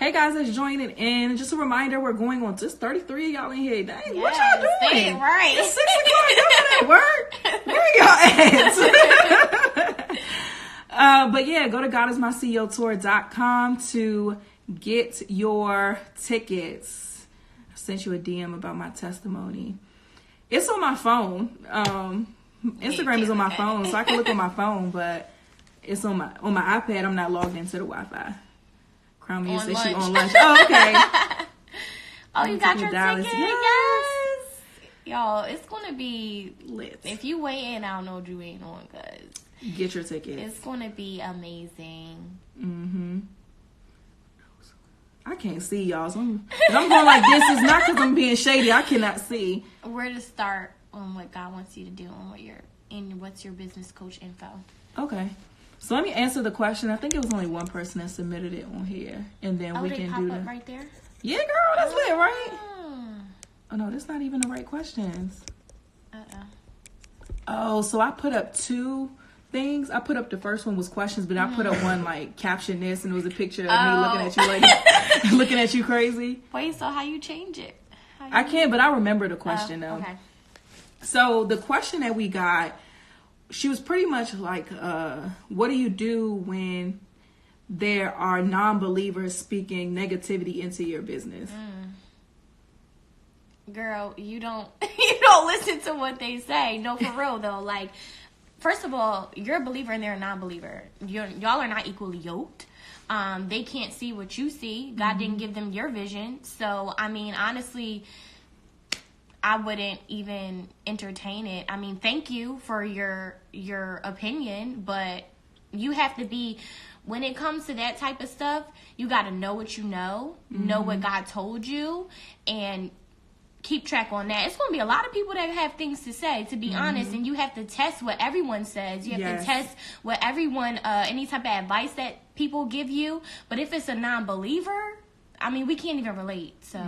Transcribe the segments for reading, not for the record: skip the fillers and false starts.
Hey guys that's joining in. Just a reminder, we're going on just 33 of y'all in here. Dang, yes, what y'all doing? Right. It's 6 o'clock. Y'all at work? Where y'all at? But yeah, go to godismyceotour.com to get your tickets. I sent you a DM about my testimony. It's on my phone. Instagram is on my phone, so I can look on my phone, but it's on my iPad. I'm not logged into the Wi-Fi. Crown me says she on lunch. Oh, okay. Oh, you got your ticket? Yes. Y'all, it's going to be lit. If you waiting, I don't know what you waiting on, because get your tickets. It's going to be amazing. Mm-hmm. I can't see y'all. So I'm going like this. It's not because I'm being shady. I cannot see. Where to start on what God wants you to do and what's your business coach info. Okay. So let me answer the question. I think it was only one person that submitted it on here, and then we can do that right there. Yeah, girl, that's lit, right? Oh no, that's not even the right questions. Oh, so I put up two things. I put up the first one was questions, but I put up one like caption this, and it was a picture of me looking at you like looking at you crazy. Wait, so how you change it? I can, but I remember the question though. Okay. So the question that we got, she was pretty much like, what do you do when there are non-believers speaking negativity into your business? Girl, you don't listen to what they say. No, for real though. Like, first of all, you're a believer and they're a non-believer. Y'all are not equally yoked. They can't see what you see. God didn't give them your vision. So, I mean, honestly, I wouldn't even entertain it. I mean, thank you for your opinion, but you have to be, when it comes to that type of stuff, you got to know what you know what God told you, and keep track on that. It's going to be a lot of people that have things to say, to be honest, and you have to test what everyone says. You have to test what everyone, any type of advice that people give you. But if it's a non-believer, I mean, we can't even relate. So,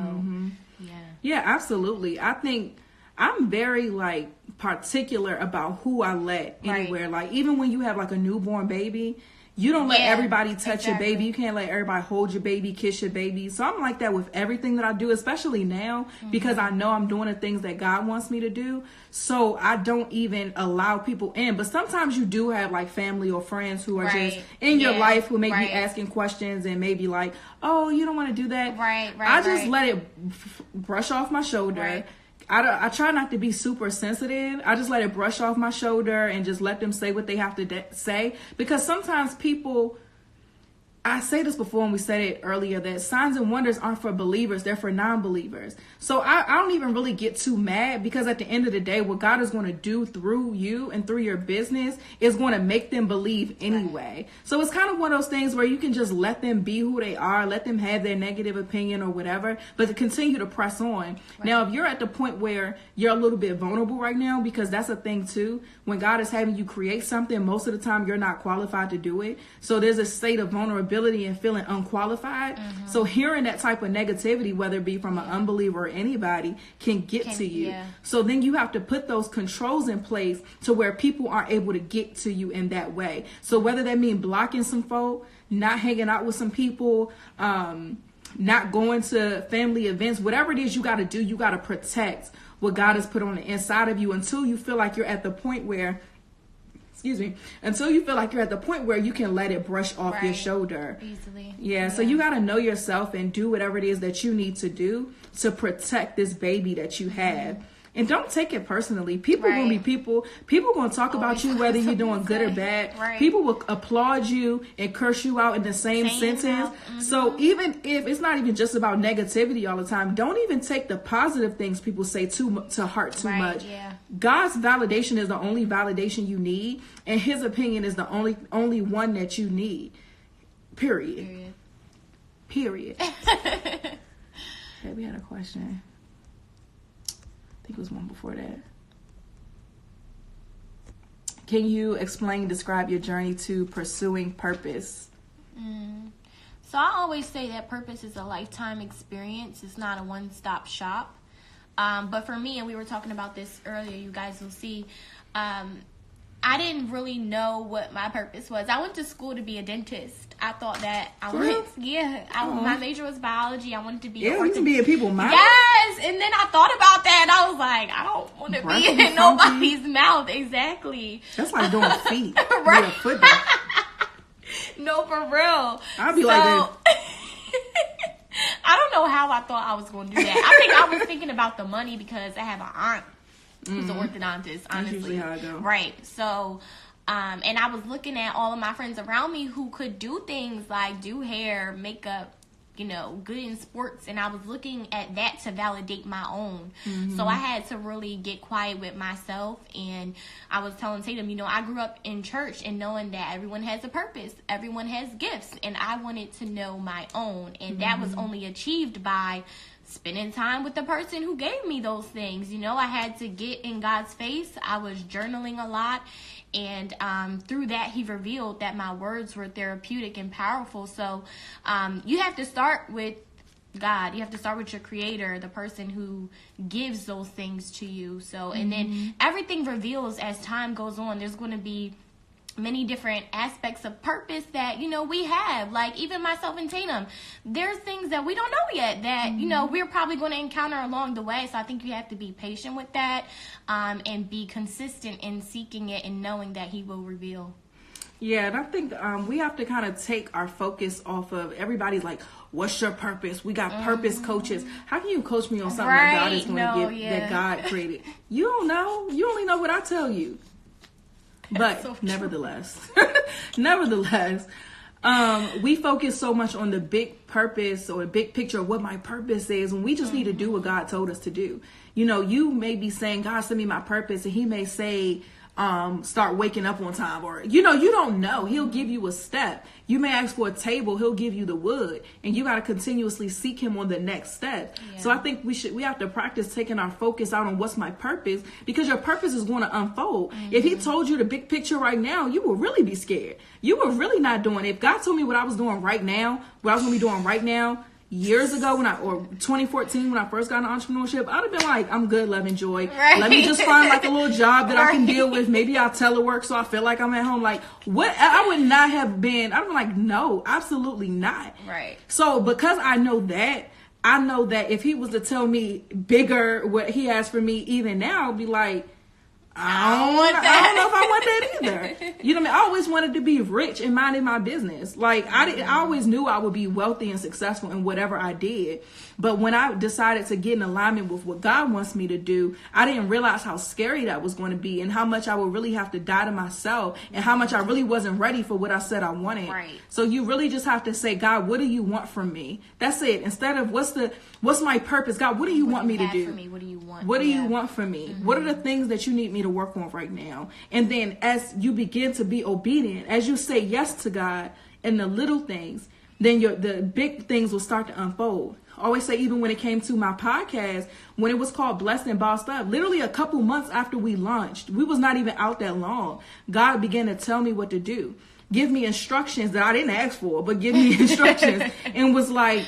Yeah, absolutely. I think I'm very like particular about who I let anywhere. Like even when you have like a newborn baby, you don't let everybody touch your baby. You can't let everybody hold your baby, kiss your baby. So I'm like that with everything that I do, especially now, because I know I'm doing the things that God wants me to do. So I don't even allow people in. But sometimes you do have like family or friends who are just in your life who may be asking questions and maybe like, oh, you don't want to do that. I just let it brush off my shoulder. I try not to be super sensitive. I just let it brush off my shoulder and just let them say what they have to say. Because sometimes people, I say this before and we said it earlier, that signs and wonders aren't for believers, they're for non-believers. So I don't even really get too mad, because at the end of the day, what God is going to do through you and through your business is going to make them believe anyway. So it's kind of one of those things where you can just let them be who they are, let them have their negative opinion or whatever, but to continue to press on. Now, if you're at the point where you're a little bit vulnerable right now, because that's a thing too, when God is having you create something, most of the time you're not qualified to do it. So there's a state of vulnerability and feeling unqualified. So hearing that type of negativity, whether it be from an unbeliever or anybody, can get to you. So then you have to put those controls in place to where people aren't able to get to you in that way. So whether that means blocking some folk, not hanging out with some people, not going to family events, whatever it is you got to do, you got to protect what God has put on the inside of you until you feel like you're at the point where, until you feel like you're at the point where you can let it brush off your shoulder easily. So you got to know yourself and do whatever it is that you need to do to protect this baby that you have. And don't take it personally. People gonna be people. People gonna talk about you whether you're doing good or bad. People will applaud you and curse you out in the same sentence. So even if it's not even just about negativity all the time, don't even take the positive things people say to heart too much. God's validation is the only validation you need, and His opinion is the only one that you need. Period. Okay, we had a question. I think it was one before that. Can you describe your journey to pursuing purpose? So I always say that purpose is a lifetime experience. It's not a one-stop shop. But for me, and we were talking about this earlier, you guys will see, I didn't really know what my purpose was. I went to school to be a dentist. I thought that my major was biology. I wanted to be you to be in people's mouth. Yes, and then I thought about that, and I was like, I don't want to be in nobody's mouth. Exactly. That's like doing feet. Right. With a foot No, for real. I'd be like that. I don't know how I thought I was going to do that. I think I was thinking about the money because I have an aunt who's an orthodontist, honestly. That's usually how I go. Right. So, and I was looking at all of my friends around me who could do things like do hair, makeup, you know, good in sports, and I was looking at that to validate my own. So I had to really get quiet with myself, and I was telling Tatum, you know, I grew up in church and knowing that everyone has a purpose, everyone has gifts, and I wanted to know my own, and that was only achieved by spending time with the person who gave me those things. You know, I had to get in God's face. I was journaling a lot, and through that, he revealed that my words were therapeutic and powerful. So you have to start with God. You have to start with your creator, the person who gives those things to you. So, and then everything reveals as time goes on. There's going to be many different aspects of purpose that, you know, we have. Like, even myself and Tatum, there's things that we don't know yet that, you know, we're probably going to encounter along the way. So I think you have to be patient with that, and be consistent in seeking it and knowing that he will reveal. Yeah, and I think we have to kind of take our focus off of everybody's like, what's your purpose? We got purpose coaches. How can you coach me on something that God is going to give, that God created? You don't know. You only know what I tell you. But so nevertheless, we focus so much on the big purpose or the big picture of what my purpose is, when we just need to do what God told us to do. You know, you may be saying, God, send me my purpose, and he may say, start waking up on time, or, you know, you don't know. He'll give you a step. You may ask for a table, he'll give you the wood, and you got to continuously seek him on the next step. Yeah. So I think we have to practice taking our focus out on what's my purpose, because your purpose is going to unfold. If he told you the big picture right now, you will really be scared. You were really not doing it. If God told me what I was doing right now, what I was going to be doing right now, years ago, or 2014 when I first got into entrepreneurship, I'd have been like, I'm good, love and joy. Right. Let me just find like a little job that I can deal with. Maybe I'll telework so I feel like I'm at home. Like, what? I would not have been. I'd be like, no, absolutely not. Right. So because I know that if he was to tell me bigger what he has for me even now, I'd be like, I don't know if I want that either. You know what I mean? I always wanted to be rich and minding my business. Like, I always knew I would be wealthy and successful in whatever I did. But when I decided to get in alignment with what God wants me to do, I didn't realize how scary that was going to be, and how much I would really have to die to myself, and how much I really wasn't ready for what I said I wanted. Right. So you really just have to say, God, what do you want from me? That's it. Instead of what's my purpose? God, what do you want me to do? What do you want? What do you want from me? What are the things that you need me to work on right now? And then as you begin to be obedient, as you say yes to God in the little things, then the big things will start to unfold. I always say, even when it came to my podcast, when it was called Blessed and Bossed Up, literally a couple months after we launched, we was not even out that long, God began to tell me what to do, give me instructions that I didn't ask for, but give me instructions, and was like,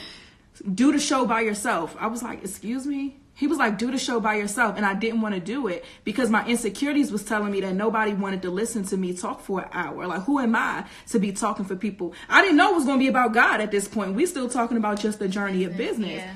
do the show by yourself. I was like, excuse me? He was like, do the show by yourself. And I didn't want to do it because my insecurities was telling me that nobody wanted to listen to me talk for an hour. Like, who am I to be talking for people? I didn't know it was going to be about God at this point. We still talking about just the journey of business. Yeah.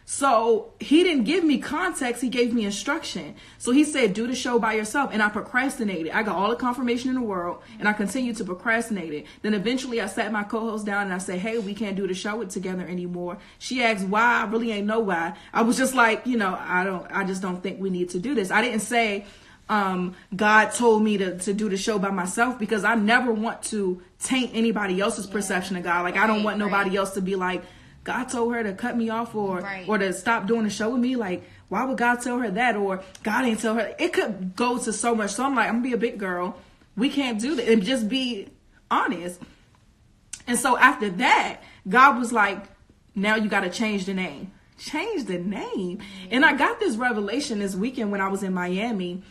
So he didn't give me context. He gave me instruction. So he said, do the show by yourself. And I procrastinated. I got all the confirmation in the world, and I continued to procrastinate it. Then eventually I sat my co-host down and I said, hey, we can't do the show together anymore. She asked why. I really ain't know why. I was just like, you know, I just don't think we need to do this. I didn't say, God told me to do the show by myself, because I never want to taint anybody else's perception of God. Like, I don't want nobody else to be like, God told her to cut me off or to stop doing the show with me. Like, why would God tell her that? Or God ain't tell her. It could go to so much. So I'm like, I'm going to be a big girl. We can't do that. And just be honest. And so after that, God was like, now you got to change the name. Change the name. And I got this revelation this weekend when I was in Miami,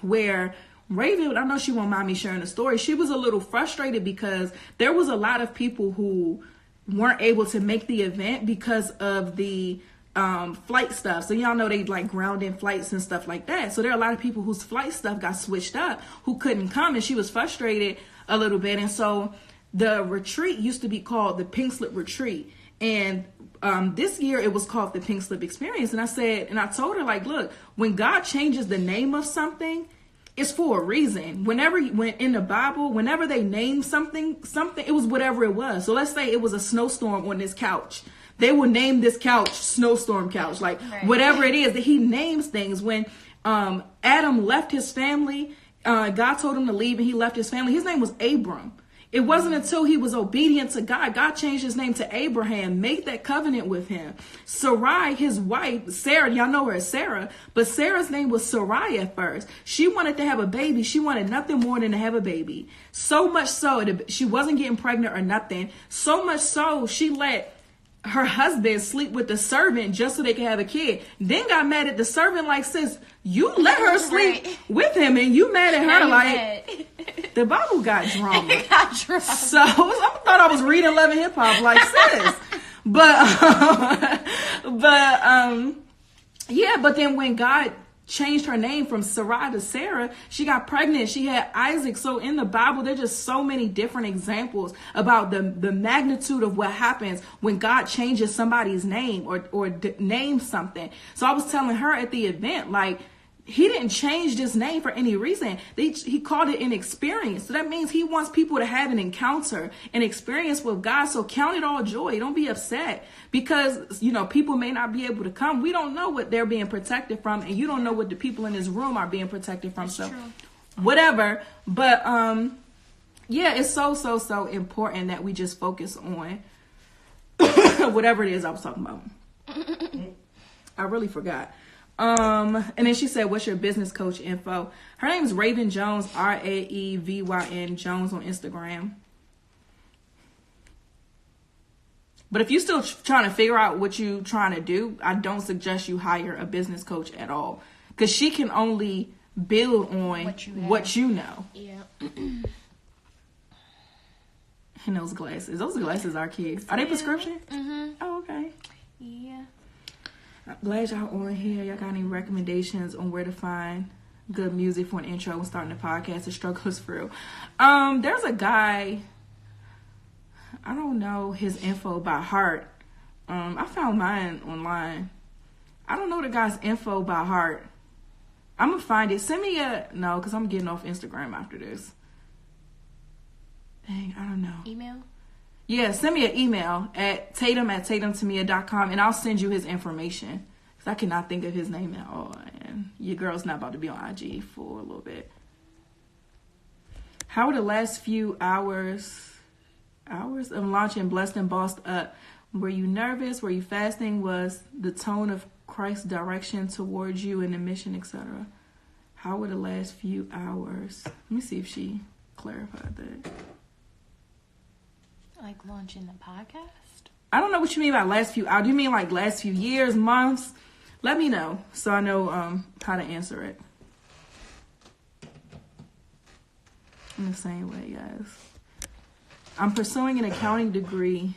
where Raven, I know she won't mind me sharing the story. She was a little frustrated because there was a lot of people who weren't able to make the event because of the flight stuff. So y'all know they like ground in flights and stuff like that. So there are a lot of people whose flight stuff got switched up who couldn't come, and she was frustrated a little bit. And so the retreat used to be called the Pink Slip Retreat. And this year it was called the Pink Slip Experience. And I told her, like, look, when God changes the name of something, it's for a reason. When in the Bible, whenever they name something, it was whatever it was. So let's say it was a snowstorm on this couch. They will name this couch Snowstorm Couch, like whatever it is that he names things. When Adam left his family, God told him to leave and he left his family. His name was Abram. It wasn't until he was obedient to God, God changed his name to Abraham, made that covenant with him. Sarai, his wife, Sarah, y'all know her as Sarah, but Sarah's name was Sarai at first. She wanted to have a baby. She wanted nothing more than to have a baby. So much so, she wasn't getting pregnant or nothing. So much so, she let her husband sleep with the servant just so they could have a kid. Then got mad at the servant, like, sis, you let her sleep with him and you mad at her. Like, the Bible got drama. It got drama. So I thought I was reading Love and Hip Hop, like, sis. But then when God changed her name from Sarai to Sarah, she got pregnant. She had Isaac. So in the Bible, there's just so many different examples about the magnitude of what happens when God changes somebody's name or names something. So I was telling her at the event, like, he didn't change this name for any reason. He called it an experience. So that means he wants people to have an encounter, an experience with God. So count it all joy. Don't be upset because, people may not be able to come. We don't know what they're being protected from, and you don't know what the people in this room are being protected from. That's so true. Whatever. But, it's so important that we just focus on whatever it is I was talking about. I really forgot. And then she said, what's your business coach info? Her name is Raven Jones, Raevyn Jones on Instagram. But if you're still trying to figure out what you're trying to do, I don't suggest you hire a business coach at all. Because she can only build on what you know. Yeah. And those glasses are kids. Are they prescription? Mm-hmm. Oh, okay. Yeah. I'm glad y'all on here. Y'all got any recommendations on where to find good music for an intro when starting a podcast? The struggle is real. There's a guy, I don't know his info by heart. I found mine online. I don't know the guy's info by heart. I'm gonna find it. Send me because I'm getting off Instagram after this. Dang, I don't know. Email? Yeah, send me an email at tatum@tatumtamia.com and I'll send you his information. Because I cannot think of his name at all. And your girl's not about to be on IG for a little bit. How were the last few hours of launching Blessed and Bossed Up? Were you nervous? Were you fasting? Was the tone of Christ's direction towards you in the mission, etc.? How were the last few hours? Let me see if she clarified that. Like launching the podcast? I don't know what you mean by last few hours. Do you mean like last few years, months? Let me know so I know how to answer it. In the same way, guys. I'm pursuing an accounting degree.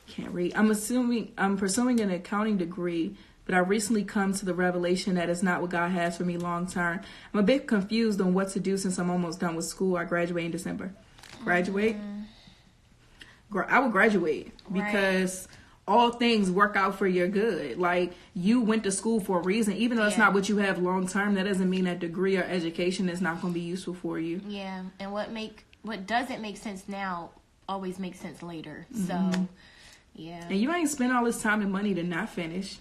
Can't read. I'm pursuing an accounting degree, but I recently come to the revelation that it's not what God has for me long term. I'm a bit confused on what to do since I'm almost done with school. I graduate in December. Graduate? I would graduate because all things work out for your good. Like, you went to school for a reason. Even though it's not what you have long term, that doesn't mean that degree or education is not going to be useful for you. Yeah, and what doesn't make sense now always makes sense later. So, yeah. And you ain't spend all this time and money to not finish.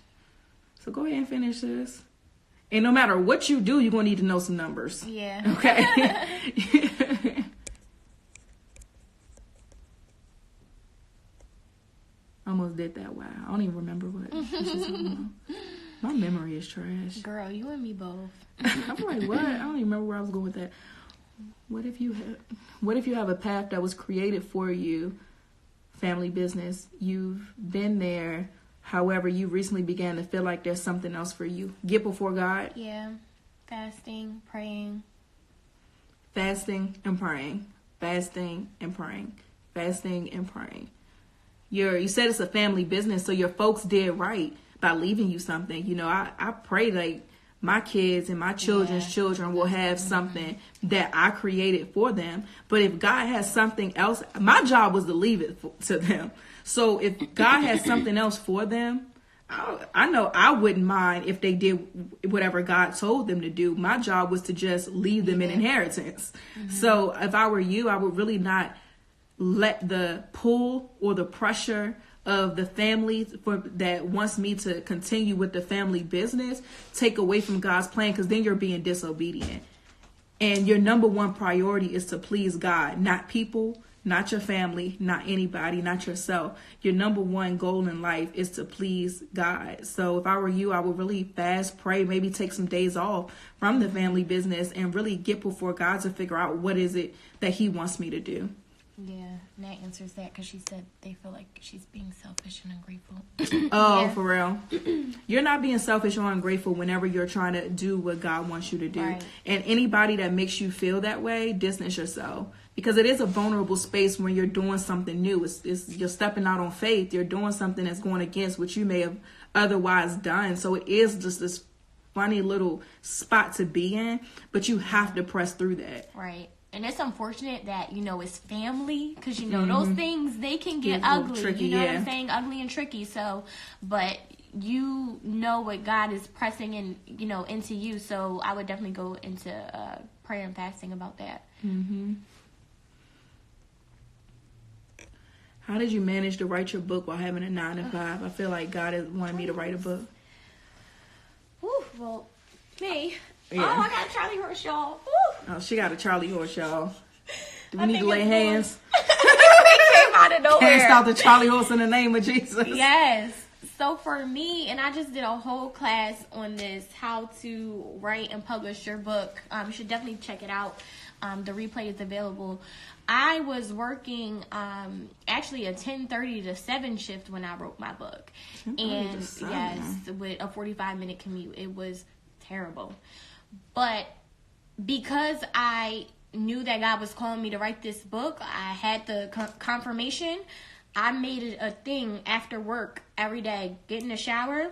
So go ahead and finish this. And no matter what you do, you're going to need to know some numbers. Yeah. Okay? Almost did that. Wow. I don't even remember what. My memory is trash. Girl, you and me both. I'm like, what? I don't even remember where I was going with that. What if you have a path that was created for you, family business? You've been there. However, you recently began to feel like there's something else for you. Get before God. Yeah. Fasting, praying. Fasting and praying. Fasting and praying. Fasting and praying. You said it's a family business, so your folks did right. by leaving you something. You know, I pray like my kids and my children's children will have something that I created for them. But if God has something else, my job was to leave it to them. So if God has something else for them, I know I wouldn't mind if they did whatever God told them to do. My job was to just leave them an inheritance. So if I were you, I would really not let the pull or the pressure of the family that wants me to continue with the family business take away from God's plan, because then you're being disobedient. And your number one priority is to please God, not people, not your family, not anybody, not yourself. Your number one goal in life is to please God. So if I were you, I would really fast, pray, maybe take some days off from the family business and really get before God to figure out what is it that he wants me to do. Yeah, and that answers that, because she said they feel like she's being selfish and ungrateful. Oh, for real. You're not being selfish or ungrateful whenever you're trying to do what God wants you to do. Right. And anybody that makes you feel that way, distance yourself. Because it is a vulnerable space when you're doing something new. You're stepping out on faith. You're doing something that's going against what you may have otherwise done. So it is just this funny little spot to be in, but you have to press through that. Right. And it's unfortunate that, you know, it's family, because, you know, those things, they can get ugly. Tricky, you know what I'm saying? Ugly and tricky. So, but you know what God is pressing in, you know, into you. So I would definitely go into prayer and fasting about that. How did you manage to write your book while having a 9-to-5? I feel like God has wanted me to write a book. Well, me. Yeah. Oh, I got a Charlie horse, y'all. Oh, she got a Charlie horse, y'all. Do we need to lay hands? We came out of nowhere. Cast out the Charlie horse in the name of Jesus. Yes. So for me, and I just did a whole class on this, how to write and publish your book. You should definitely check it out. The replay is available. I was working actually a 10:30 to 7 shift when I wrote my book. And yes, with a 45-minute commute. It was terrible. But because I knew that God was calling me to write this book, I had the confirmation. I made it a thing after work every day, get in the shower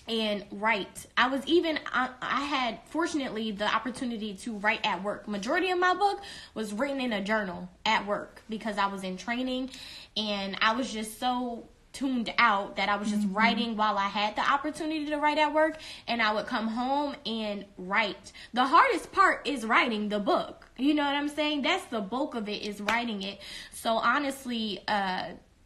and write. I had fortunately the opportunity to write at work. Majority of my book was written in a journal at work because I was in training, and I was just so tuned out that I was just writing while I had the opportunity to write at work, and I would come home and write. The hardest part is writing the book. You know what I'm saying? That's the bulk of it, is writing it. So honestly,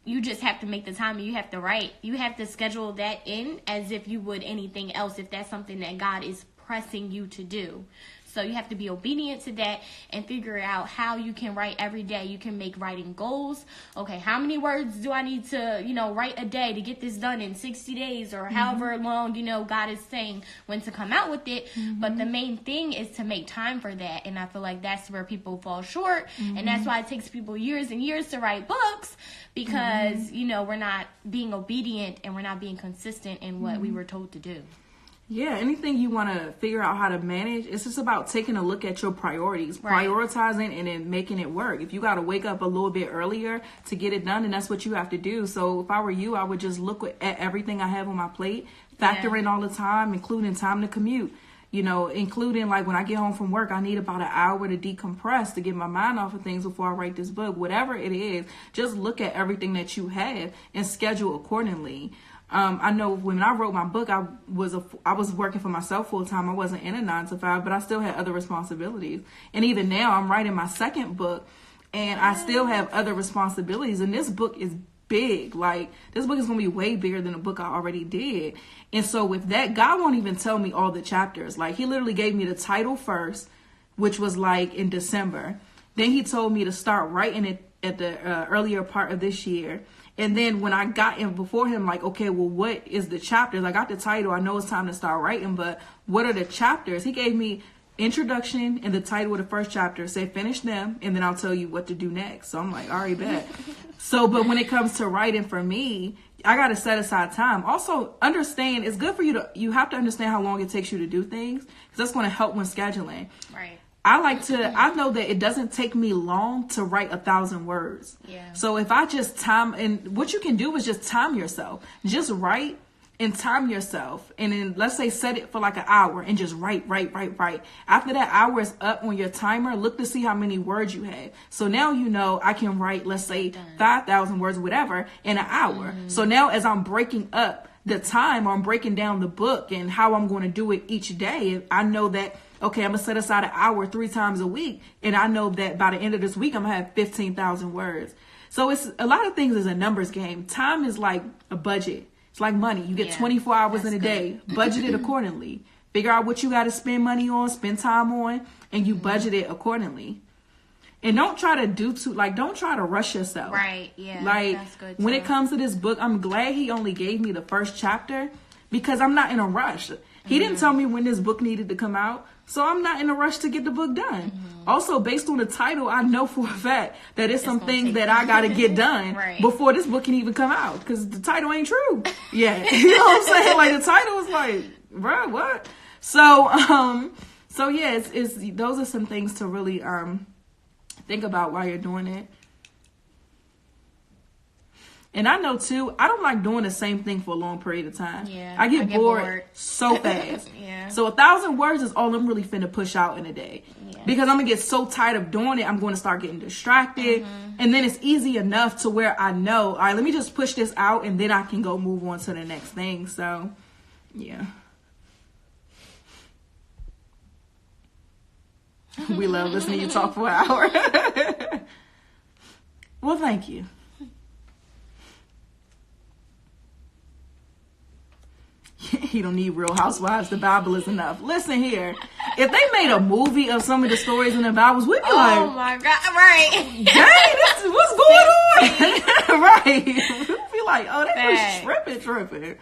you just have to make the time, and you have to write. You have to schedule that in as if you would anything else, if that's something that God is pressing you to do. So you have to be obedient to that and figure out how you can write every day. You can make writing goals. Okay, how many words do I need to, write a day to get this done in 60 days or however long, God is saying when to come out with it. But the main thing is to make time for that. And I feel like that's where people fall short. And that's why it takes people years and years to write books, because, we're not being obedient and we're not being consistent in what we were told to do. Yeah, anything you want to figure out how to manage, it's just about taking a look at your priorities, prioritizing, and then making it work. If you got to wake up a little bit earlier to get it done, then that's what you have to do. So if I were you, I would just look at everything I have on my plate, factor in all the time, including time to commute. Including like when I get home from work, I need about an hour to decompress, to get my mind off of things before I write this book. Whatever it is, just look at everything that you have and schedule accordingly. I know when I wrote my book, I was working for myself full time. I wasn't in a 9-to-5, but I still had other responsibilities. And even now, I'm writing my second book, and I still have other responsibilities. And this book is big. Like, this book is going to be way bigger than the book I already did. And so with that, God won't even tell me all the chapters. Like, he literally gave me the title first, which was like in December. Then he told me to start writing it at the earlier part of this year. And then when I got in before him, like, okay, well, what is the chapters? I got the title. I know it's time to start writing, but what are the chapters? He gave me introduction and the title of the first chapter. Say, finish them, and then I'll tell you what to do next. So I'm like, all right, bet. But when it comes to writing for me, I got to set aside time. Also, understand, it's good for you have to understand how long it takes you to do things, because that's going to help when scheduling. Right. I know that it doesn't take me long to write 1,000 words. Yeah. So if I just time, and what you can do is just time yourself. Just write and time yourself. And then let's say set it for like an hour and just write. After that hour is up on your timer, look to see how many words you have. So now you know I can write, let's say 5,000 words, whatever, in an hour. So now as I'm breaking up the time, or I'm breaking down the book and how I'm going to do it each day, I know that, okay, I'm going to set aside an hour 3 times a week. And I know that by the end of this week, I'm going to have 15,000 words. So it's a lot of things is a numbers game. Time is like a budget. It's like money. You get 24 hours in a day. Budget it accordingly. Figure out what you got to spend money on, spend time on, and you budget it accordingly. And don't try to don't try to rush yourself. Right, yeah. Like, that's good too. When it comes to this book, I'm glad he only gave me the first chapter because I'm not in a rush. He didn't tell me when this book needed to come out, so I'm not in a rush to get the book done. Also, based on the title, I know for a fact that it's some things that I got to get done before this book can even come out, because the title ain't true. Yeah, you know what I'm saying? Like, the title is like, bro, what? So yeah, it's those are some things to really think about while you're doing it. And I know too, I don't like doing the same thing for a long period of time. Yeah, I get bored so fast. Yeah. So 1,000 words is all I'm really finna push out in a day. Yeah. Because I'm gonna get so tired of doing it, I'm going to start getting distracted. And then it's easy enough to where I know, all right, let me just push this out and then I can go move on to the next thing. So, yeah. We love listening to you talk for an hour. Well, thank you. He don't need Real Housewives. The Bible is enough. Listen here. If they made a movie of some of the stories in the Bibles, we'd be like, oh my God, right. Dang, this is what's going on. Right. We'd be like, oh, they was tripping.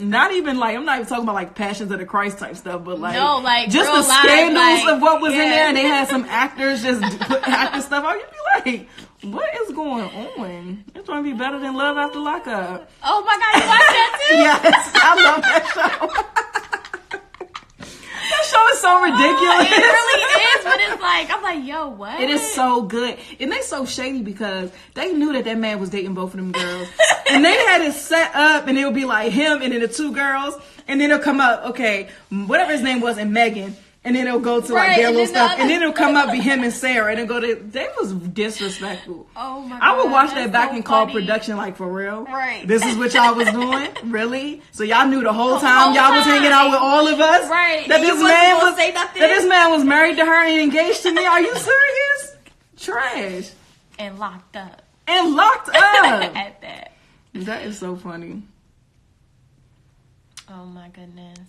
Not even like, I'm not even talking about like Passions of the Christ type stuff, but like, no, like just real the scandals life, like, of what was in there, and they had some actors just put acting stuff out. You'd be like, what is going on? It's going to be better than Love After Lockup. Oh my God, you watch that too? Yes, I love that show. That show is so ridiculous. It really is, but it's like, I'm like, yo, what? It is so good. And they so shady because they knew that man was dating both of them girls. And they had it set up, and it would be like him and then the 2 girls. And then it'll come up, okay, whatever his name was, and Megan. And then it'll go to like their little stuff. And then it'll come up be him and Sarah. And it'll go to, they was disrespectful. Oh my God. I would watch that back and call production like, for real? Right. This is what y'all was doing? Really? So y'all knew the whole time y'all was hanging out with all of us? Right. That this man was married to her and engaged to me? Are you serious? Trash. And locked up. At that. That is so funny. Oh my goodness.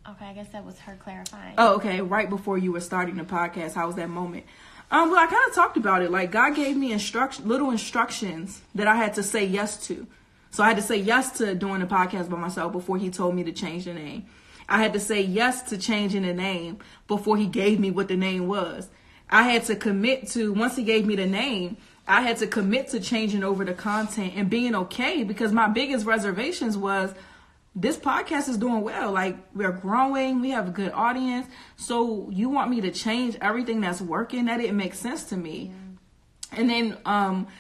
Okay, I guess that was her clarifying. Oh, okay. Right before you were starting the podcast, how was that moment? Well, I kind of talked about it. Like, God gave me little instructions that I had to say yes to. So I had to say yes to doing the podcast by myself before he told me to change the name. I had to say yes to changing the name before he gave me what the name was. I had to commit to, once he gave me the name, I had to commit to changing over the content and being okay, because my biggest reservations was, this podcast is doing well. Like, we're growing. We have a good audience. So you want me to change everything that's working? That didn't make sense to me. Yeah. And then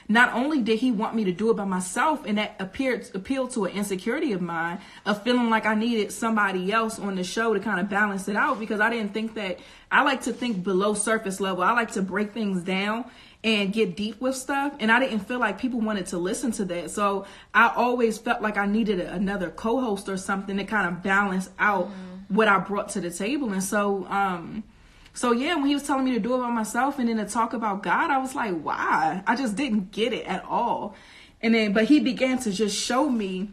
not only did he want me to do it by myself, and that appealed to an insecurity of mine, of feeling like I needed somebody else on the show to kind of balance it out, because I didn't think that, I like to think below surface level. I like to break things down and get deep with stuff. And I didn't feel like people wanted to listen to that. So I always felt like I needed another co-host or something to kind of balance out what I brought to the table. And so yeah, when he was telling me to do it by myself and then to talk about God, I was like, why? I just didn't get it at all. And then, but he began to just show me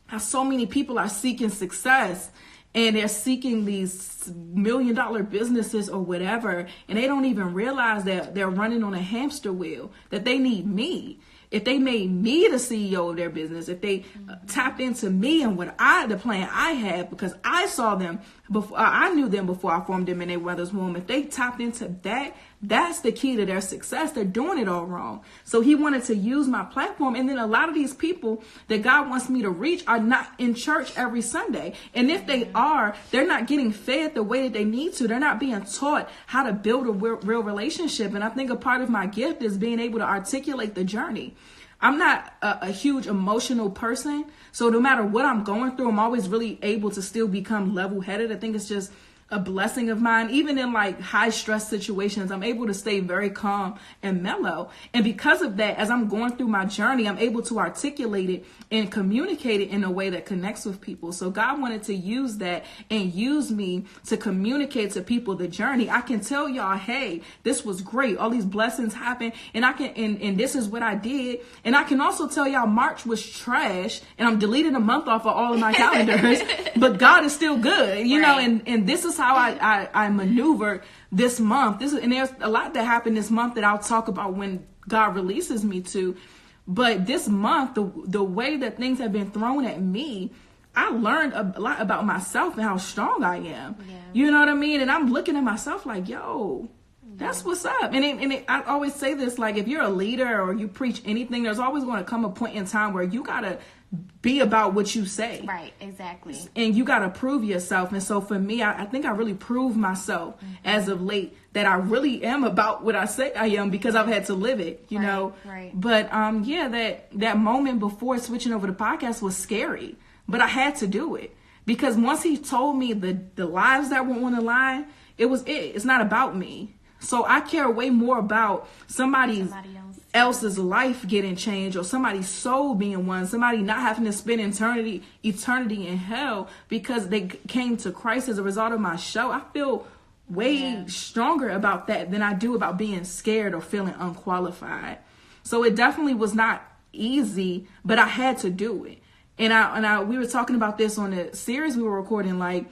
how so many people are seeking success, and they're seeking these $1 million businesses or whatever, and they don't even realize that they're running on a hamster wheel, that they need me. If they made me the CEO of their business, if they tapped into me and the plan I had, because I saw them before, I knew them before I formed them in their mother's womb. If they tapped into that, that's the key to their success. They're doing it all wrong. So he wanted to use my platform. And then a lot of these people that God wants me to reach are not in church every Sunday. And if they are, they're not getting fed the way that they need to. They're not being taught how to build a real relationship. And I think a part of my gift is being able to articulate the journey. I'm not a huge emotional person. So no matter what I'm going through, I'm always really able to still become level-headed. I think it's just a blessing of mine. Even in like high stress situations, I'm able to stay very calm and mellow. And because of that, as I'm going through my journey, I'm able to articulate it and communicate it in a way that connects with people. So God wanted to use that and use me to communicate to people the journey. I can tell y'all, hey, this was great. All these blessings happened, and I can, and this is what I did. And I can also tell y'all March was trash, and I'm deleting a month off of all of my calendars, but God is still good, you know, and this is how I maneuver this month. And there's a lot that happened this month that I'll talk about when God releases me to. But this month, the way that things have been thrown at me, I learned a lot about myself and how strong I am. Yeah. You know what I mean? And I'm looking at myself like, yo, that's what's up. And I always say this, like, if you're a leader or you preach anything, there's always going to come a point in time where you got to be about what you say. Right, exactly. And you got to prove yourself. And so for me, I think I really proved myself as of late that I really am about what I say I am, because I've had to live it, you know. Right. But yeah, that moment before switching over to podcast was scary, but I had to do it, because once he told me the lives that were on the line, it's not about me. So I care way more about somebody else's life getting changed, or somebody's soul being won, somebody not having to spend eternity in hell because they came to Christ as a result of my show. I feel way stronger about that than I do about being scared or feeling unqualified. So it definitely was not easy, but I had to do it. And we were talking about this on the series we were recording. Like,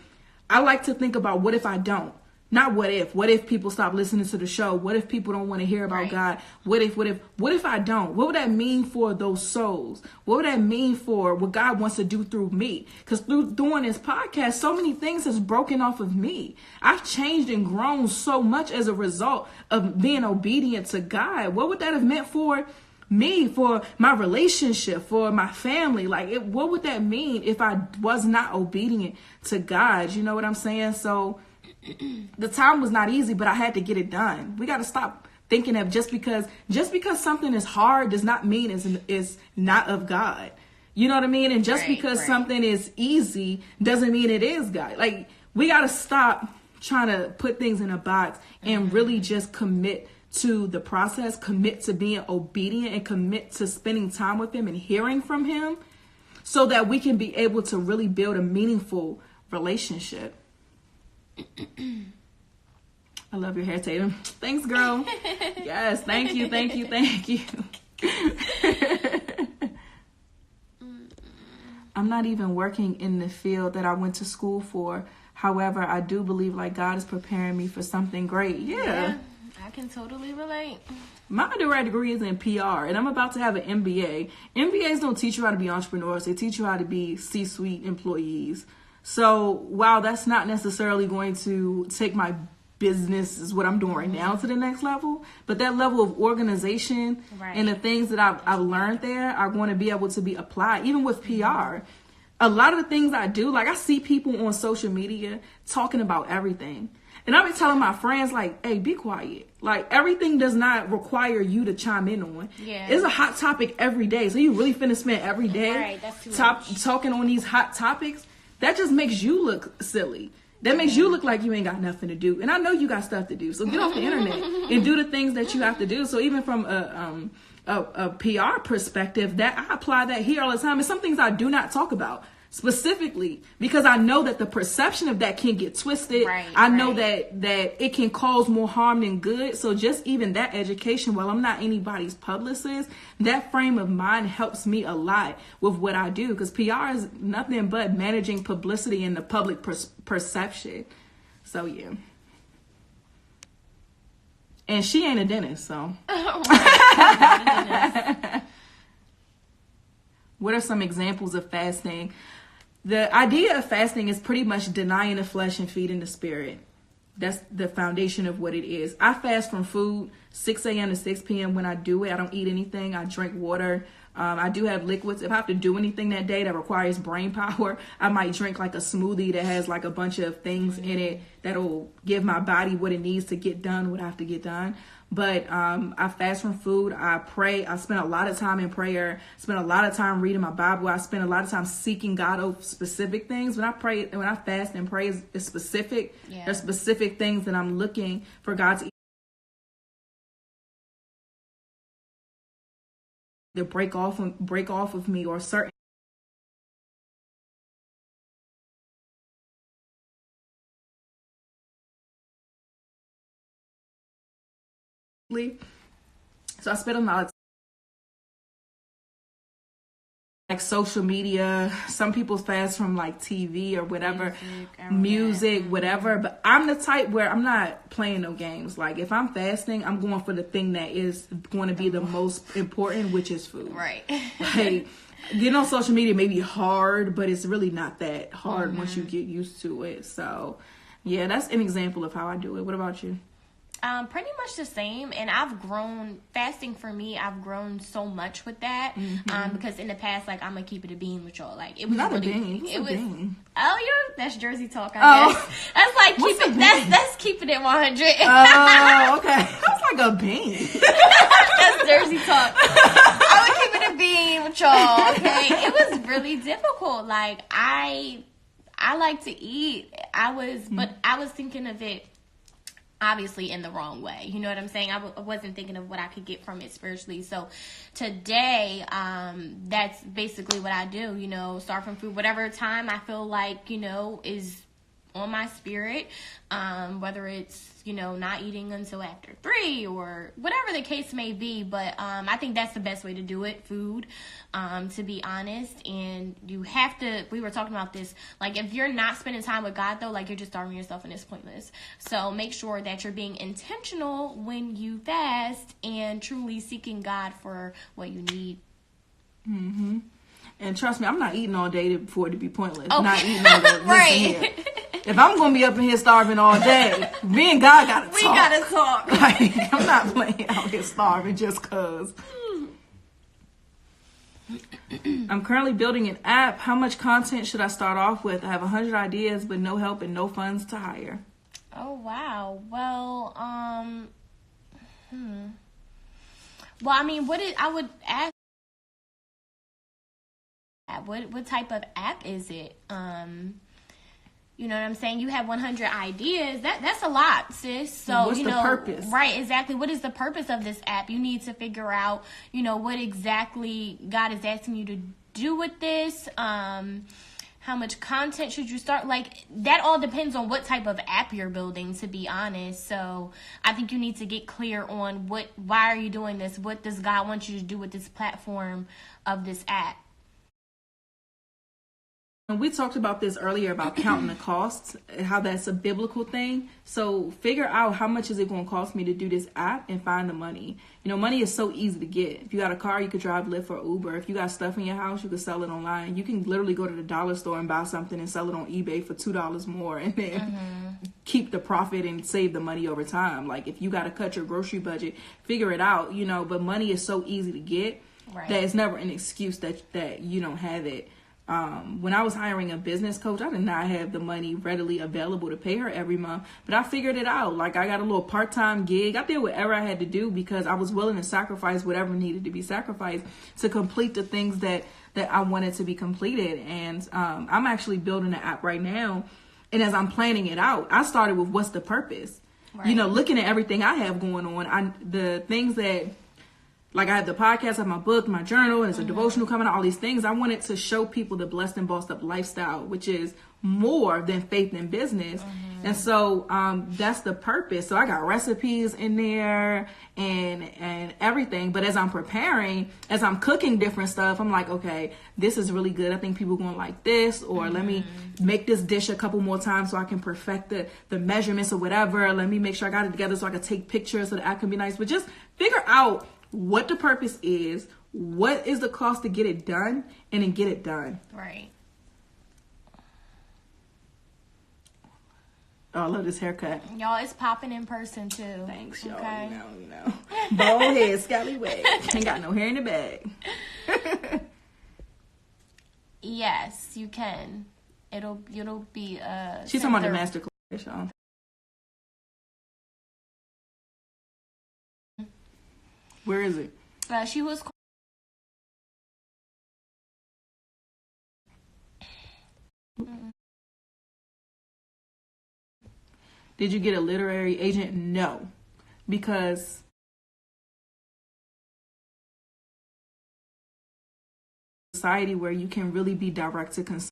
I like to think about, what if I don't? Not what if people stop listening to the show? What if people don't want to hear about God? What if I don't? What would that mean for those souls? What would that mean for what God wants to do through me? Because through doing this podcast, so many things has broken off of me. I've changed and grown so much as a result of being obedient to God. What would that have meant for me, for my relationship, for my family? Like, what would that mean if I was not obedient to God? You know what I'm saying? So the time was not easy, but I had to get it done. We got to stop thinking of just because something is hard does not mean it's not of God. You know what I mean? And just because something is easy doesn't mean it is God. Like, we got to stop trying to put things in a box and really just commit to the process, commit to being obedient, and commit to spending time with him and hearing from him, so that we can be able to really build a meaningful relationship. I love your hair, Tatum. Thanks, girl. Yes, thank you. I'm not even working in the field that I went to school for. However, I do believe like God is preparing me for something great. Yeah, I can totally relate. My undergrad degree is in PR, and I'm about to have an MBA. MBAs don't teach you how to be entrepreneurs. They teach you how to be C-suite employees. So while that's not necessarily going to take my business, is what I'm doing right now, to the next level, but that level of organization and the things that I've learned there are going to be able to be applied, even with PR. A lot of the things I do, like, I see people on social media talking about everything. And I've been telling my friends, like, hey, be quiet. Like, everything does not require you to chime in on. Yeah. It's a hot topic every day. So you really finna spend every day talking on these hot topics? That just makes you look silly. That makes you look like you ain't got nothing to do. And I know you got stuff to do. So get off the internet and do the things that you have to do. So even from a PR perspective, that I apply that here all the time. And some things I do not talk about specifically, because I know that the perception of that can get twisted. I know that it can cause more harm than good. So just even that education, while I'm not anybody's publicist, that frame of mind helps me a lot with what I do, because PR is nothing but managing publicity and the public perception. So yeah. And she ain't a dentist, so. What are some examples of fasting? The idea of fasting is pretty much denying the flesh and feeding the spirit. That's the foundation of what it is. I fast from food 6 a.m. to 6 p.m. when I do it. I don't eat anything. I drink water. I do have liquids. If I have to do anything that day that requires brain power, I might drink like a smoothie that has like a bunch of things in it that'll give my body what it needs to get done what I have to get done. But I fast from food. I pray. I spend a lot of time in prayer. Spend a lot of time reading my Bible. I spend a lot of time seeking God over specific things. When I fast and pray, it's specific. Yeah. There's specific things that I'm looking for God to break off of me, or certain. So I spend a lot of time, like social media. Some people fast from like TV or whatever, music, whatever. But I'm the type where I'm not playing no games. Like if I'm fasting, I'm going for the thing that is going to be the most important, which is food. Right. Like getting on social media may be hard, but it's really not that hard once you get used to it. So yeah, that's an example of how I do it. What about you? Pretty much the same, and I've grown, fasting for me, I've grown so much with that, because in the past, like, I'm gonna keep it a bean with y'all, like, it was not really, a bean. It was, bean. Oh, that's Jersey talk, I guess. That's like, that's keeping it 100. Oh, okay. That's like a bean. That's Jersey talk. I would keep it a bean with y'all, okay? It was really difficult, like, I like to eat, but I was thinking of it obviously in the wrong way. You know what I'm saying? I wasn't thinking of what I could get from it spiritually. So today, that's basically what I do, you know, start from food, whatever time I feel like, you know, is on my spirit, whether it's, you know, not eating until after 3 or whatever the case may be. But I think that's the best way to do it, food, to be honest. And you have to, we were talking about this, like if you're not spending time with God though, like you're just starving yourself and it's pointless. So make sure that you're being intentional when you fast and truly seeking God for what you need. Mm-hmm. And trust me, I'm not eating all day for it to be pointless. Okay. Not eating all day. Right. If I'm going to be up in here starving all day, me and God got to talk. We got to talk. Like, I'm not playing out here starving just because. I'm currently building an app. How much content should I start off with? I have 100 ideas, but no help and no funds to hire. Oh, wow. Well, Well, I mean, I would ask, what type of app is it? You know what I'm saying? You have 100 ideas. That's a lot, sis. So, what's you know, the purpose? Right, exactly. What is the purpose of this app? You need to figure out, you know, what exactly God is asking you to do with this. How much content should you start? Like, that all depends on what type of app you're building, to be honest. So I think you need to get clear on why are you doing this? What does God want you to do with this platform of this app? And we talked about this earlier about counting the costs, how that's a biblical thing. So figure out how much is it going to cost me to do this app and find the money. You know, money is so easy to get. If you got a car, you could drive Lyft or Uber. If you got stuff in your house, you could sell it online. You can literally go to the dollar store and buy something and sell it on eBay for $2 more and then keep the profit and save the money over time. Like if you got to cut your grocery budget, figure it out, you know, but money is so easy to get that it's never an excuse that you don't have it. When I was hiring a business coach, I did not have the money readily available to pay her every month, but I figured it out. Like I got a little part-time gig. I did whatever I had to do because I was willing to sacrifice whatever needed to be sacrificed to complete the things that I wanted to be completed. And I'm actually building an app right now. And as I'm planning it out, I started with what's the purpose? Right. You know, looking at everything I have going on, the things that, like I have the podcast, I have my book, my journal, and it's a devotional coming out, all these things. I wanted to show people the blessed and bossed up lifestyle, which is more than faith and business. And so that's the purpose. So I got recipes in there and everything. But as I'm preparing, as I'm cooking different stuff, I'm like, okay, this is really good. I think people are going to like this. Or let me make this dish a couple more times so I can perfect the measurements or whatever. Let me make sure I got it together so I can take pictures so the app can be nice. But just figure out what the purpose is, what is the cost to get it done, and then get it done. Right. Oh, I love this haircut. Y'all, it's popping in person too. Thanks, y'all. Okay. You know. Bald head, scallywag. Ain't got no hair in the bag. Yes, you can. It'll be She's talking about the master class, y'all. Where is it? She was. Did you get a literary agent? No, because society where you can really be direct to consumer,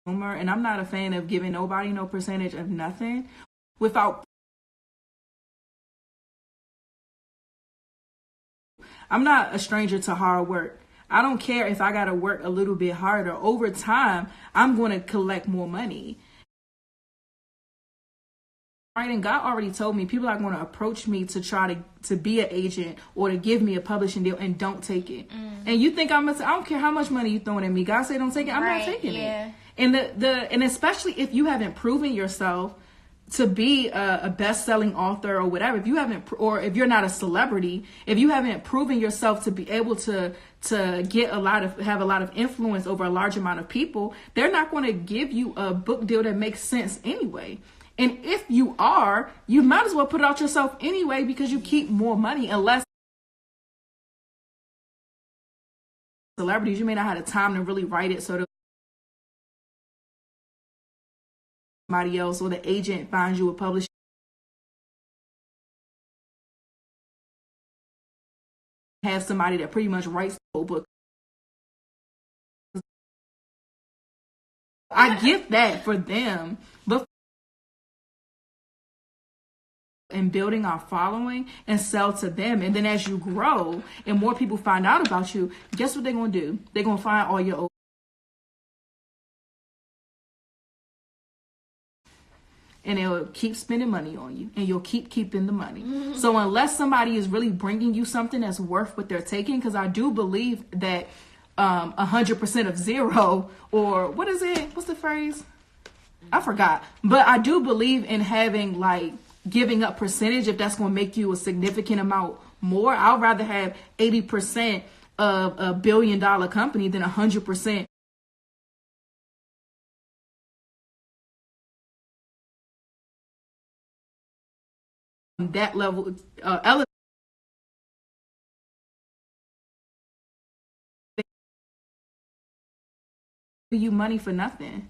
and I'm not a fan of giving nobody no percentage of nothing without. I'm not a stranger to hard work. I don't care if I got to work a little bit harder. Over time, I'm going to collect more money. Right, and God already told me people are going to approach me to try to be an agent or to give me a publishing deal, and don't take it. And you think I don't care how much money you throwing at me. God said don't take it. I'm not taking it. And and especially if you haven't proven yourself to be a best-selling author or whatever, if you haven't, or if you're not a celebrity, if you haven't proven yourself to be able to get have a lot of influence over a large amount of people, they're not going to give you a book deal that makes sense anyway. And if you are, you might as well put it out yourself anyway, because you keep more money. Unless celebrities, you may not have the time to really write it, so somebody else or the agent finds you a publisher. Have somebody that pretty much writes the whole book. I get that for them, but and building our following and sell to them. And then as you grow and more people find out about you, guess what they're going to do? They're going to find all your old, and they'll keep spending money on you, and you'll keep keeping the money. So unless somebody is really bringing you something that's worth what they're taking, because I do believe that 100% of zero, or what is it? What's the phrase? I forgot. But I do believe in having giving up percentage if that's going to make you a significant amount more. I'd rather have 80% of a $1 billion company than 100% that level. You money for nothing.